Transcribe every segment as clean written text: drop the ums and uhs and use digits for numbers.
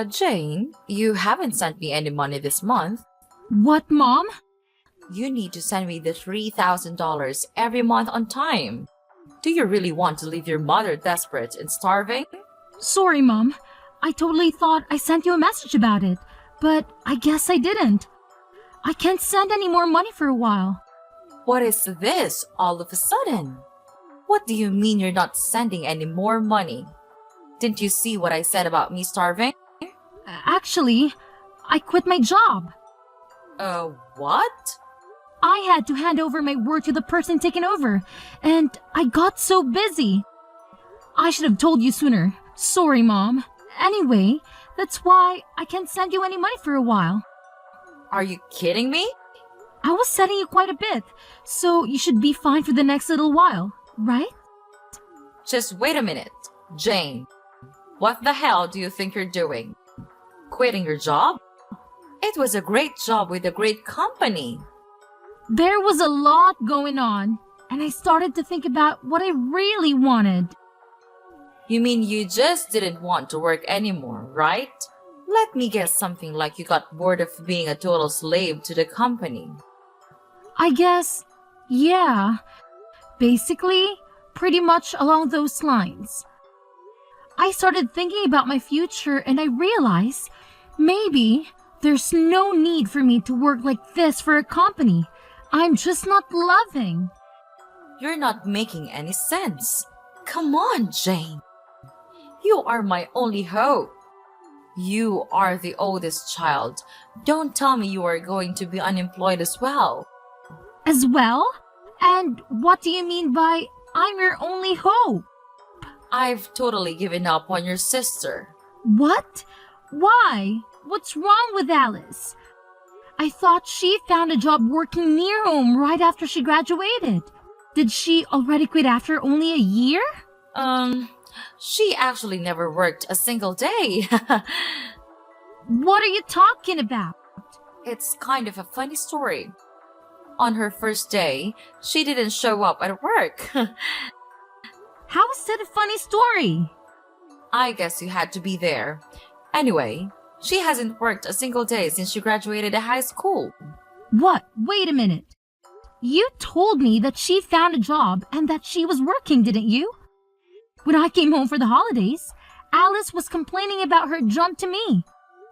Jane, you haven't sent me any money this month. What, Mom? You need to send me the $3,000 every month on time. Do you really want to leave your mother desperate and starving? Sorry, Mom. I totally thought I sent you a message about it, but I guess I didn't. I can't send any more money for a while. What is this all of a sudden? What do you mean you're not sending any more money? Didn't you see what I said about me starving? Actually, I quit my job. What? I had to hand over my work to the person taking over, and I got so busy. I should have told you sooner. Sorry, Mom. Anyway, that's why I can't send you any money for a while. Are you kidding me? I was sending you quite a bit, so you should be fine for the next little while, right? Just wait a minute. Jane, what the hell do you think you're doing? Quitting your job? It was a great job with a great company. There was a lot going on, and I started to think about what I really wanted. You mean you just didn't want to work anymore, right? Let me guess, something like you got bored of being a total slave to the company. I guess, yeah. Basically, pretty much along those lines. I started thinking about my future and I realized maybe there's no need for me to work like this for a company I'm just not loving. You're not making any sense. Come on, Jane. You are my only hope. You are the oldest child. Don't tell me you are going to be unemployed as well. As well? And what do you mean by I'm your only hope? I've totally given up on your sister. What? Why? What's wrong with Alice? I thought she found a job working near home right after she graduated. Did she already quit after only a year? She actually never worked a single day. What are you talking about? It's kind of a funny story. On her first day, she didn't show up at work. How is that a funny story? I guess you had to be there. Anyway, she hasn't worked a single day since she graduated high school. What? Wait a minute. You told me that she found a job and that she was working, didn't you? When I came home for the holidays, Alice was complaining about her job to me.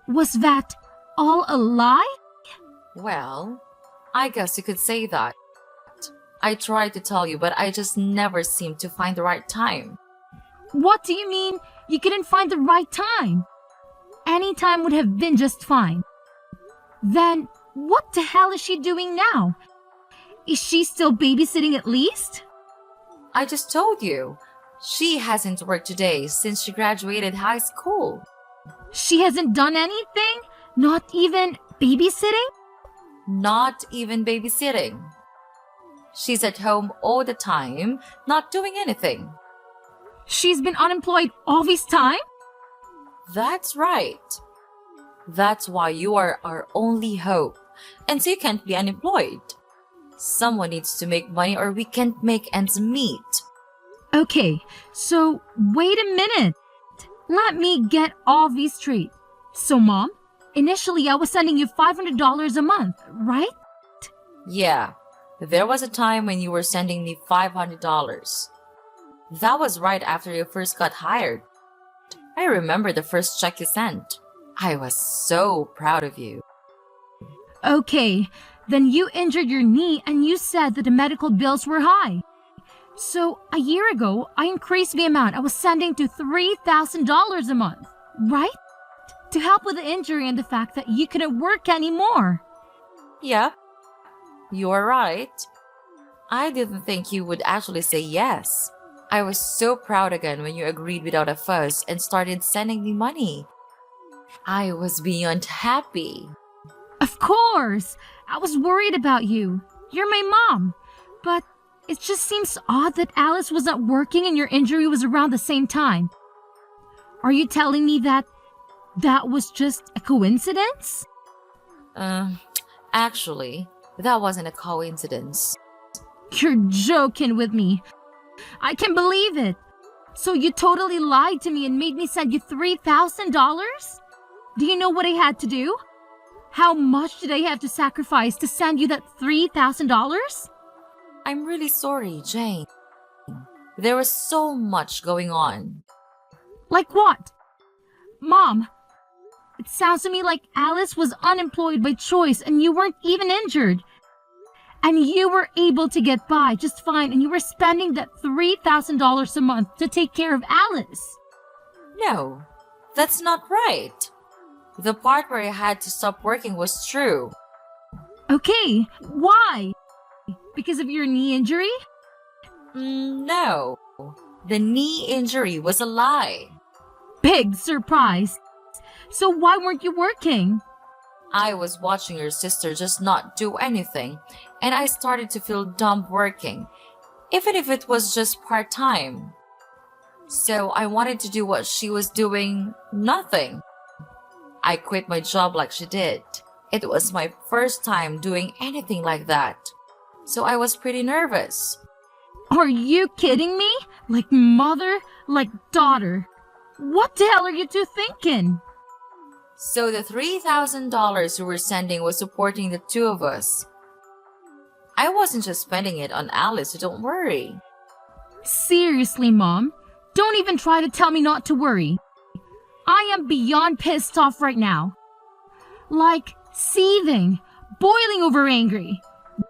Was that all a lie? Well, I guess you could say that. I tried to tell you, but I just never seemed to find the right time. What do you mean you couldn't find the right time? Any time would have been just fine. Then what the hell is she doing now? Is she still babysitting at least? I just told you. She hasn't worked today since she graduated high school. She hasn't done anything? Not even babysitting? Not even babysitting. She's at home all the time, not doing anything. She's been unemployed all this time? That's right. That's why you are our only hope. And so you can't be unemployed. Someone needs to make money or we can't make ends meet. Okay, so wait a minute. Let me get all these straight. So, Mom, initially I was sending you $500 a month, right? Yeah, there was a time when you were sending me $500. That was right after you first got hired. I remember the first check you sent. I was so proud of you. Okay, then you injured your knee and you said that the medical bills were high. So, a year ago, I increased the amount I was sending to $3,000 a month, right? To help with the injury and the fact that you couldn't work anymore. Yep, you're right. I didn't think you would actually say yes. I was so proud again when you agreed without a fuss and started sending me money. I was beyond happy. Of course! I was worried about you. You're my mom. But it just seems odd that Alice was not working and your injury was around the same time. Are you telling me that was just a coincidence? Actually, that wasn't a coincidence. You're joking with me. I can't believe it. So you totally lied to me and made me send you $3,000? Do you know what I had to do? How much did I have to sacrifice to send you that $3,000? I'm really sorry, Jane. There was so much going on. Like what? Mom, it sounds to me like Alice was unemployed by choice and you weren't even injured. And you were able to get by just fine and you were spending that $3,000 a month to take care of Alice. No, that's not right. The part where I had to stop working was true. Okay, why? Because of your knee injury? No. The knee injury was a lie. Big surprise. So why weren't you working? I was watching your sister just not do anything, and I started to feel dumb working, even if it was just part-time. So I wanted to do what she was doing, nothing. I quit my job like she did. It was my first time doing anything like that, so I was pretty nervous. Are you kidding me? Like mother, like daughter. What the hell are you two thinking? So the $3,000 you were sending was supporting the two of us. I wasn't just spending it on Alice, so don't worry. Seriously, Mom, don't even try to tell me not to worry. I am beyond pissed off right now. Like, seething, boiling over angry.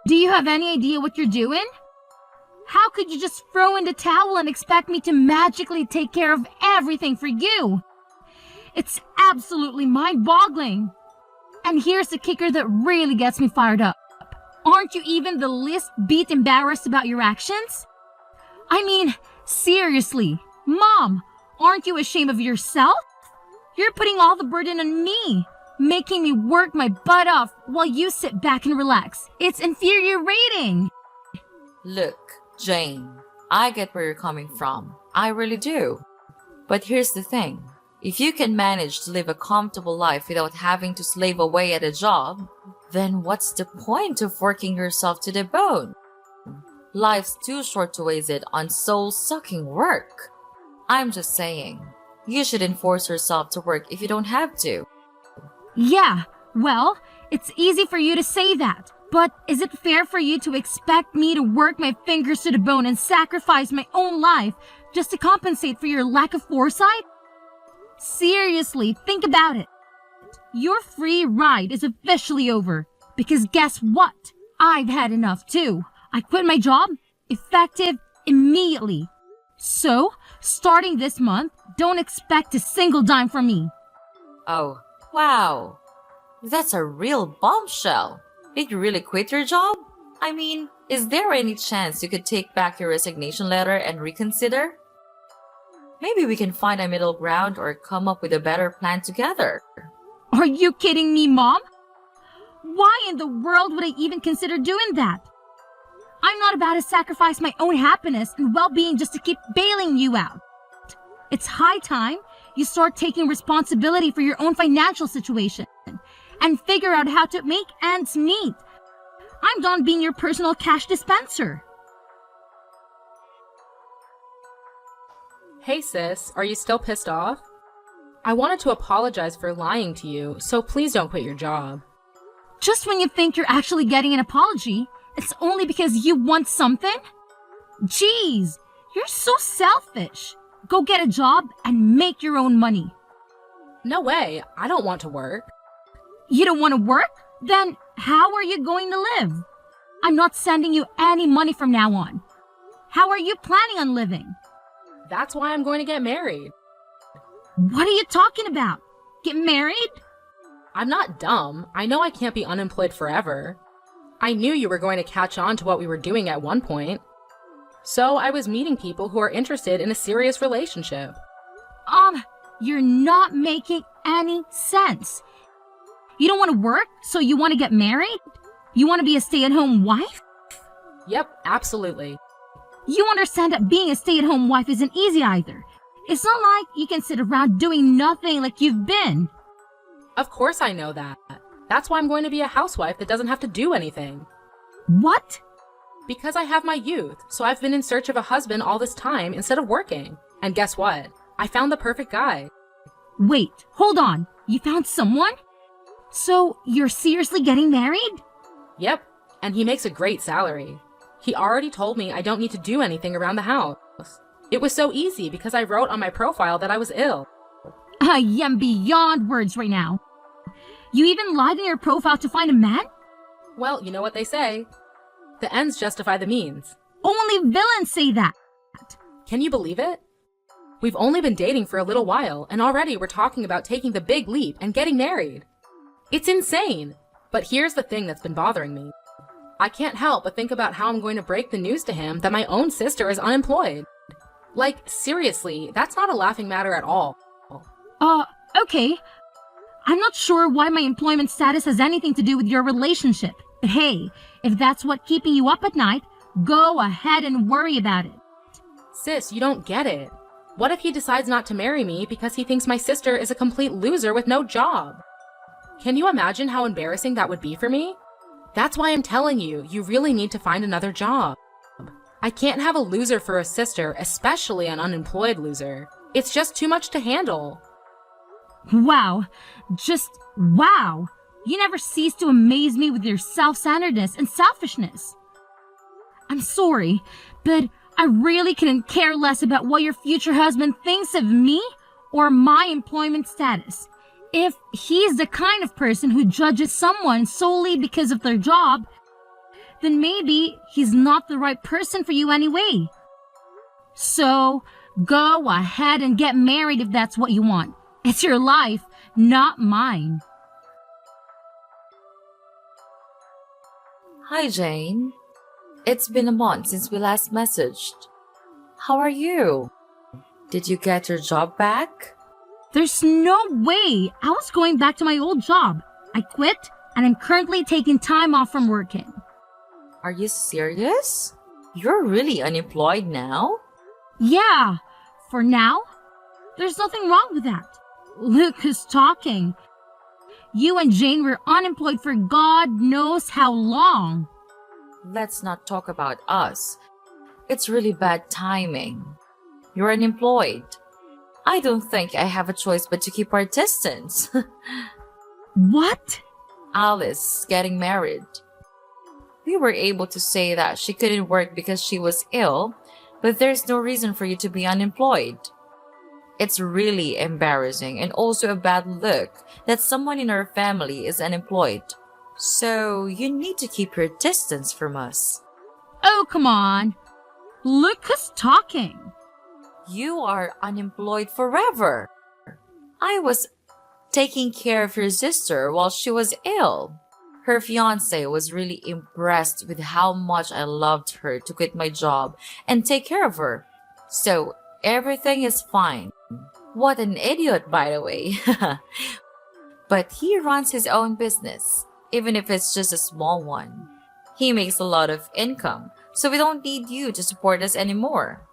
Do you have any idea what you're doing? How could you just throw in the towel and expect me to magically take care of everything for you? It's absolutely mind-boggling. And here's the kicker that really gets me fired up. Aren't you even the least bit embarrassed about your actions? I mean, seriously, Mom, aren't you ashamed of yourself? You're putting all the burden on me, making me work my butt off while you sit back and relax. It's infuriating. Look, Jane, I get where you're coming from. I really do. But here's the thing. If you can manage to live a comfortable life without having to slave away at a job, then what's the point of working yourself to the bone? Life's too short to waste it on soul-sucking work. I'm just saying, you shouldn't force yourself to work if you don't have to. Yeah, well, it's easy for you to say that. But is it fair for you to expect me to work my fingers to the bone and sacrifice my own life just to compensate for your lack of foresight? Seriously, think about it. Your free ride is officially over. Because guess what? I've had enough too. I quit my job, effective immediately. So, starting this month, don't expect a single dime from me. Oh, wow. That's a real bombshell. Did you really quit your job? I mean, is there any chance you could take back your resignation letter and reconsider? Maybe we can find a middle ground or come up with a better plan together. Are you kidding me, Mom? Why in the world would I even consider doing that? I'm not about to sacrifice my own happiness and well-being just to keep bailing you out. It's high time you start taking responsibility for your own financial situation and figure out how to make ends meet. I'm done being your personal cash dispenser. Hey sis, are you still pissed off? I wanted to apologize for lying to you, so please don't quit your job. Just when you think you're actually getting an apology, it's only because you want something? Jeez, you're so selfish. Go get a job and make your own money. No way, I don't want to work. You don't want to work? Then how are you going to live? I'm not sending you any money from now on. How are you planning on living? That's why I'm going to get married. What are you talking about? Get married? I'm not dumb. I know I can't be unemployed forever. I knew you were going to catch on to what we were doing at one point. So I was meeting people who are interested in a serious relationship. You're not making any sense. You don't want to work, so you want to get married? You want to be a stay-at-home wife? Yep, absolutely. You understand that being a stay-at-home wife isn't easy either. It's not like you can sit around doing nothing like you've been. Of course I know that. That's why I'm going to be a housewife that doesn't have to do anything. What? Because I have my youth, so I've been in search of a husband all this time instead of working. And guess what? I found the perfect guy. Wait, hold on. You found someone? So you're seriously getting married? Yep, and he makes a great salary. He already told me I don't need to do anything around the house. It was so easy because I wrote on my profile that I was ill. I am beyond words right now. You even lied in your profile to find a man? Well, you know what they say. The ends justify the means. Only villains say that. Can you believe it? We've only been dating for a little while, and already we're talking about taking the big leap and getting married. It's insane. But here's the thing that's been bothering me. I can't help but think about how I'm going to break the news to him that my own sister is unemployed. Like, seriously, that's not a laughing matter at all. Okay. I'm not sure why my employment status has anything to do with your relationship. But hey, if that's what keeping you up at night, go ahead and worry about it. Sis, you don't get it. What if he decides not to marry me because he thinks my sister is a complete loser with no job? Can you imagine how embarrassing that would be for me? That's why I'm telling you, you really need to find another job. I can't have a loser for a sister, especially an unemployed loser. It's just too much to handle. Wow. Just wow. You never cease to amaze me with your self-centeredness and selfishness. I'm sorry, but I really couldn't care less about what your future husband thinks of me or my employment status. If he's the kind of person who judges someone solely because of their job, then maybe he's not the right person for you anyway. So, go ahead and get married if that's what you want. It's your life, not mine. Hi, Jane. It's been a month since we last messaged. How are you? Did you get your job back? There's no way. I was going back to my old job. I quit, and I'm currently taking time off from working. Are you serious? You're really unemployed now? Yeah, for now. There's nothing wrong with that. Look who's talking. You and Jane were unemployed for God knows how long. Let's not talk about us. It's really bad timing. You're unemployed. I don't think I have a choice but to keep our distance. What? Alice getting married. We were able to say that she couldn't work because she was ill, but there's no reason for you to be unemployed. It's really embarrassing and also a bad look that someone in our family is unemployed. So you need to keep your distance from us. Oh, come on. Look who's talking. You are unemployed forever. I was taking care of your sister while she was ill. Her fiance was really impressed with how much I loved her to quit my job and take care of her. So everything is fine. What an idiot, by the way. But he runs his own business, even if it's just a small one. He makes a lot of income, so we don't need you to support us anymore.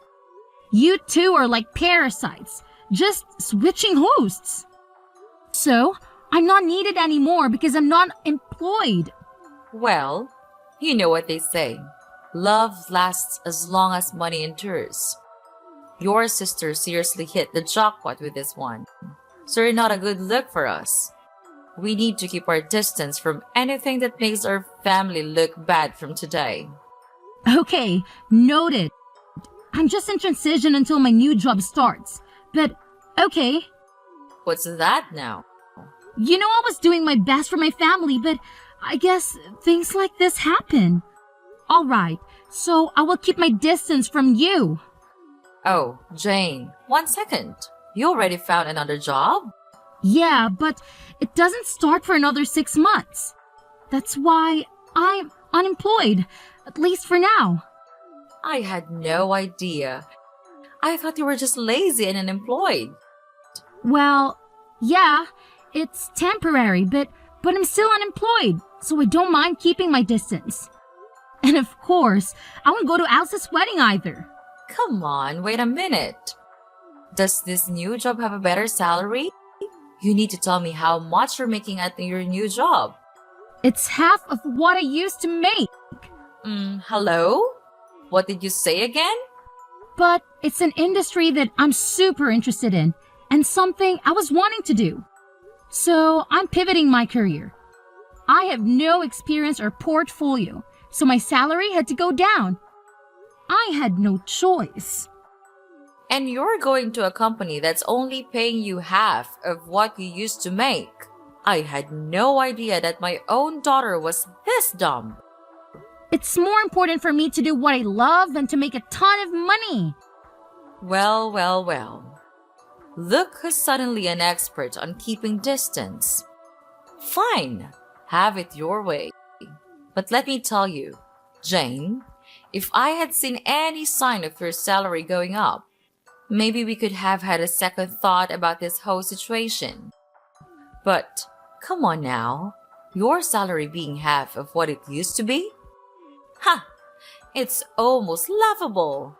You two are like parasites, just switching hosts. So, I'm not needed anymore because I'm not employed. Well, you know what they say. Love lasts as long as money endures. Your sister seriously hit the jackpot with this one. So you're not a good look for us. We need to keep our distance from anything that makes our family look bad from today. Okay, noted. I'm just in transition until my new job starts. But, okay. What's that now? You know I was doing my best for my family, but I guess things like this happen. Alright, so I will keep my distance from you. Oh, Jane, 1 second. You already found another job? Yeah, but it doesn't start for another 6 months. That's why I'm unemployed, at least for now. I had no idea. I thought you were just lazy and unemployed. Well, yeah, it's temporary, but I'm still unemployed, so I don't mind keeping my distance. And of course, I won't go to Alice's wedding either. Come on, wait a minute. Does this new job have a better salary? You need to tell me how much you're making at your new job. It's half of what I used to make. Hello? What did you say again? But It's an industry that I'm super interested in and something I was wanting to do. So I'm pivoting my career. I have no experience or portfolio, so my salary had to go down. I had no choice. And you're going to a company that's only paying you half of what you used to make. I had no idea that my own daughter was this dumb. It's more important for me to do what I love than to make a ton of money. Well, well, well. Look who's suddenly an expert on keeping distance. Fine, have it your way. But let me tell you, Jane, if I had seen any sign of your salary going up, maybe we could have had a second thought about this whole situation. But come on now, your salary being half of what it used to be? Ha! It's almost laughable.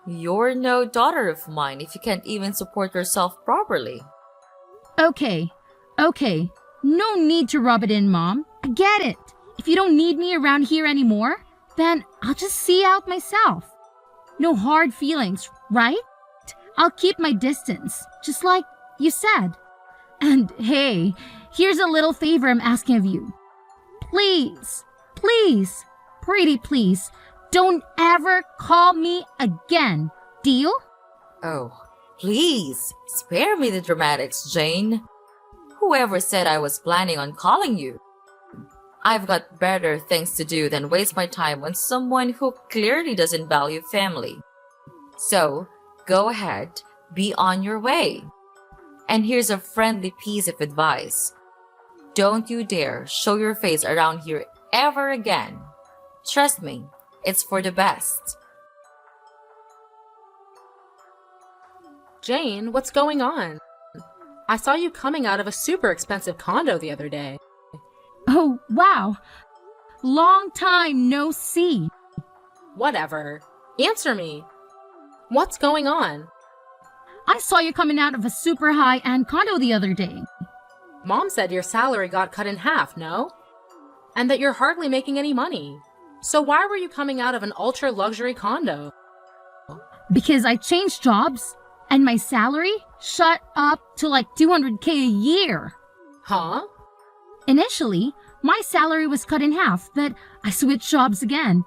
You're no daughter of mine if you can't even support yourself properly. Okay. No need to rub it in, Mom. I get it. If you don't need me around here anymore, then I'll just see out myself. No hard feelings, right? I'll keep my distance, just like you said. And hey, here's a little favor I'm asking of you. Please, pretty please, don't ever call me again. Deal? Oh, please, spare me the dramatics, Jane. Whoever said I was planning on calling you? I've got better things to do than waste my time on someone who clearly doesn't value family. So, go ahead, be on your way. And here's a friendly piece of advice. Don't you dare show your face around here ever again. Trust me, it's for the best. Jane, what's going on? I saw you coming out of a super expensive condo the other day. Oh, wow. Long time no see. Whatever. Answer me. What's going on? I saw you coming out of a super high-end condo the other day. Mom said your salary got cut in half, no? And that you're hardly making any money. So why were you coming out of an ultra-luxury condo? Because I changed jobs, and my salary shot up to like $200K a year. Huh? Initially, my salary was cut in half, but I switched jobs again.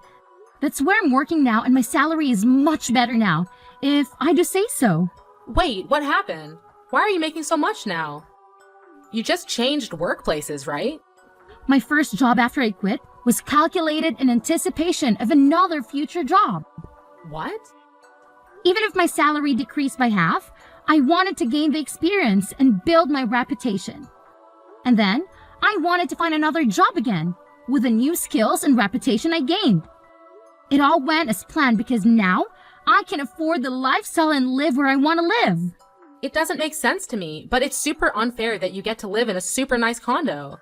That's where I'm working now, and my salary is much better now, if I do say so. Wait, what happened? Why are you making so much now? You just changed workplaces, right? My first job after I quit was calculated in anticipation of another future job. What? Even if my salary decreased by half, I wanted to gain the experience and build my reputation. And then, I wanted to find another job again, with the new skills and reputation I gained. It all went as planned because now, I can afford the lifestyle and live where I want to live. It doesn't make sense to me, but it's super unfair that you get to live in a super nice condo.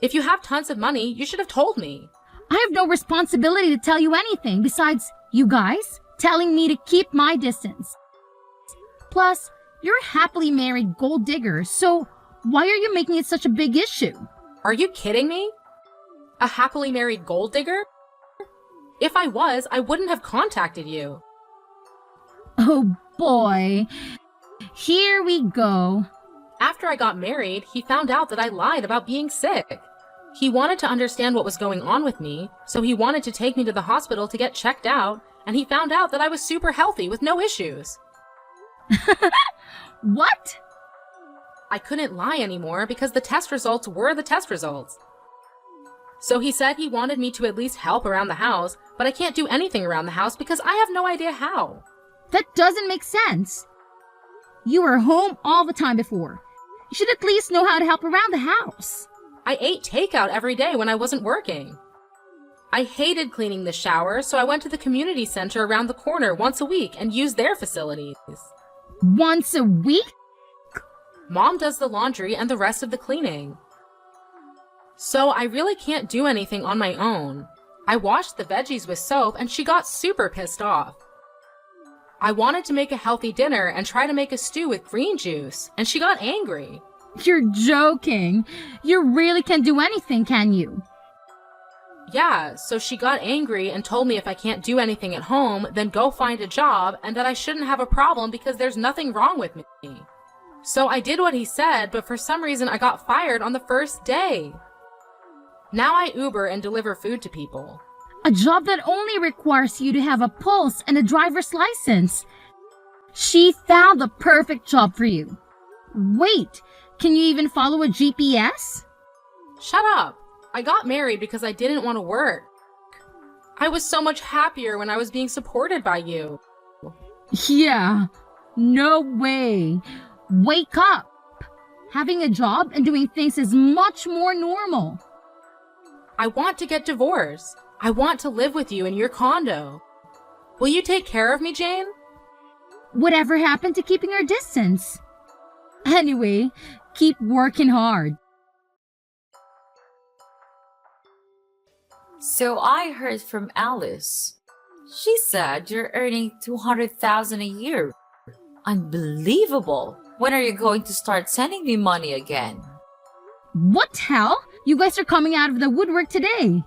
If you have tons of money, you should have told me. I have no responsibility to tell you anything besides you guys telling me to keep my distance. Plus, you're a happily married gold digger, so why are you making it such a big issue? Are you kidding me? A happily married gold digger? If I was, I wouldn't have contacted you. Oh boy, here we go. After I got married, he found out that I lied about being sick. He wanted to understand what was going on with me, so he wanted to take me to the hospital to get checked out, and he found out that I was super healthy with no issues. What? I couldn't lie anymore because the test results were the test results. So he said he wanted me to at least help around the house, but I can't do anything around the house because I have no idea how. That doesn't make sense. You were home all the time before. You should at least know how to help around the house. I ate takeout every day when I wasn't working. I hated cleaning the shower, so I went to the community center around the corner once a week and used their facilities. Once a week? Mom does the laundry and the rest of the cleaning. So I really can't do anything on my own. I washed the veggies with soap and she got super pissed off. I wanted to make a healthy dinner and try to make a stew with green juice, and she got angry. You're joking. You really can't do anything, can you? Yeah, so she got angry and told me if I can't do anything at home, then go find a job, and that I shouldn't have a problem because there's nothing wrong with me. So I did what he said, but for some reason I got fired on the first day. Now I Uber and deliver food to people. A job that only requires you to have a pulse and a driver's license. She found the perfect job for you. Wait, can you even follow a GPS? Shut up! I got married because I didn't want to work. I was so much happier when I was being supported by you. Yeah, no way. Wake up. Having a job and doing things is much more normal. I want to get divorced. I want to live with you in your condo. Will you take care of me, Jane? Whatever happened to keeping our distance? Anyway, keep working hard. So I heard from Alice. She said you're earning 200,000 a year. Unbelievable. When are you going to start sending me money again? What hell? You guys are coming out of the woodwork today.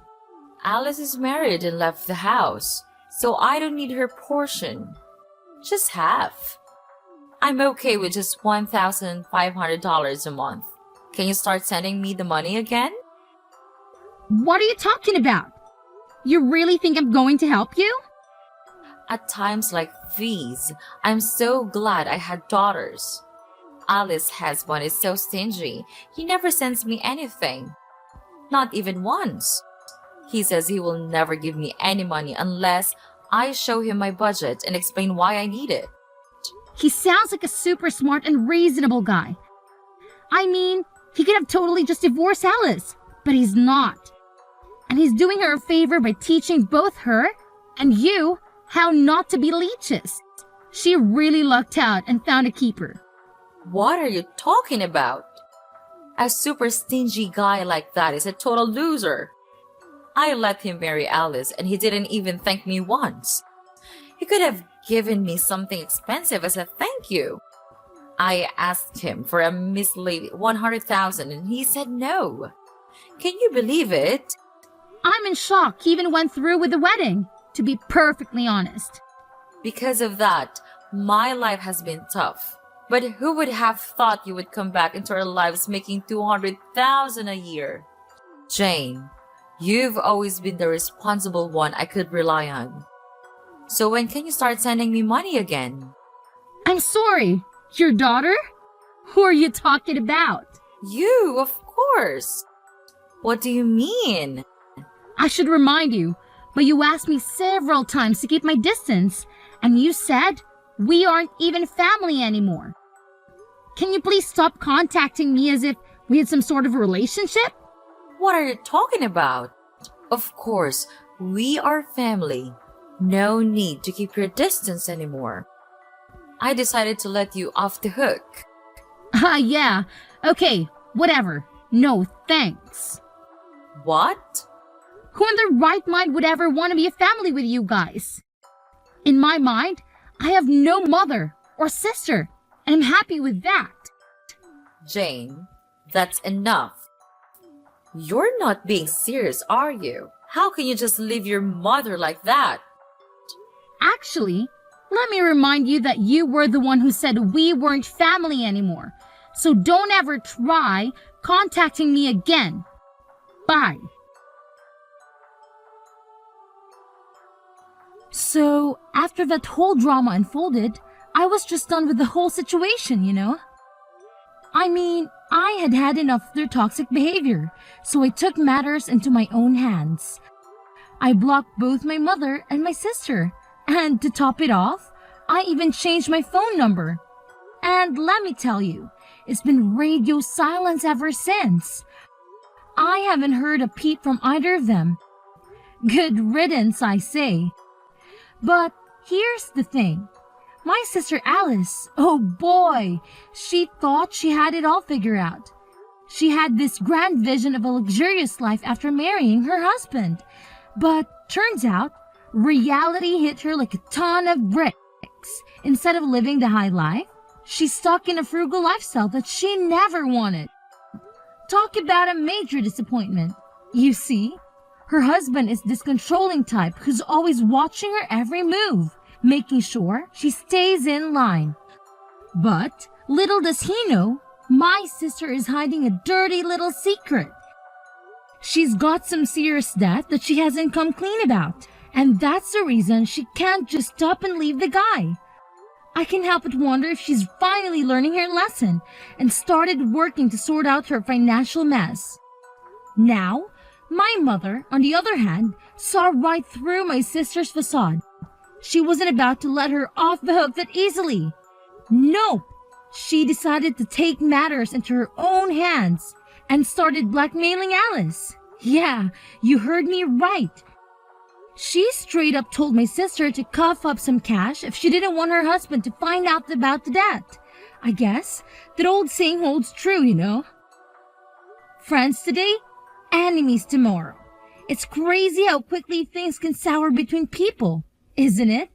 Alice is married and left the house, so I don't need her portion. Just half. I'm okay with just $1,500 a month. Can you start sending me the money again? What are you talking about? You really think I'm going to help you? At times like these, I'm so glad I had daughters. Alice's husband is so stingy. He never sends me anything. Not even once. He says he will never give me any money unless I show him my budget and explain why I need it. He sounds like a super smart and reasonable guy. I mean, he could have totally just divorced Alice, but he's not. And he's doing her a favor by teaching both her and you how not to be leeches. She really lucked out and found a keeper. What are you talking about? A super stingy guy like that is a total loser. I let him marry Alice and he didn't even thank me once. He could have given me something expensive as a thank you. I asked him for a measly 100,000 and he said no. Can you believe it? I'm in shock he even went through with the wedding, to be perfectly honest. Because of that, my life has been tough. But who would have thought you would come back into our lives making 200,000 a year? Jane, you've always been the responsible one I could rely on. So when can you start sending me money again? I'm sorry, your daughter? Who are you talking about? You, of course. What do you mean? I should remind you, but you asked me several times to keep my distance, and you said we aren't even family anymore. Can you please stop contacting me as if we had some sort of relationship? What are you talking about? Of course, we are family. No need to keep your distance anymore. I decided to let you off the hook. Yeah. Okay, whatever. No, thanks. What? Who in their right mind would ever want to be a family with you guys? In my mind, I have no mother or sister, and I'm happy with that. Jane, that's enough. You're not being serious, are you? How can you just leave your mother like that? Actually, let me remind you that you were the one who said we weren't family anymore. So don't ever try contacting me again. Bye. So, after that whole drama unfolded, I was just done with the whole situation, you know? I mean, I had had enough of their toxic behavior, so I took matters into my own hands. I blocked both my mother and my sister, and to top it off, I even changed my phone number. And let me tell you, it's been radio silence ever since. I haven't heard a peep from either of them. Good riddance, I say. But here's the thing. My sister Alice, oh boy, she thought she had it all figured out. She had this grand vision of a luxurious life after marrying her husband. But turns out, reality hit her like a ton of bricks. Instead of living the high life, she's stuck in a frugal lifestyle that she never wanted. Talk about a major disappointment. You see, Her husband is this controlling type who's always watching her every move, making sure she stays in line. But little does he know, my sister is hiding a dirty little secret. She's got some serious debt that she hasn't come clean about, and that's the reason she can't just stop and leave the guy. I can't help but wonder if she's finally learning her lesson and started working to sort out her financial mess. Now, my mother, on the other hand, saw right through my sister's facade. She wasn't about to let her off the hook that easily. Nope. She decided to take matters into her own hands and started blackmailing Alice. Yeah, you heard me right. She straight up told my sister to cough up some cash if she didn't want her husband to find out about the debt. I guess that old saying holds true, you know. Friends today, enemies tomorrow. It's crazy how quickly things can sour between people, isn't it?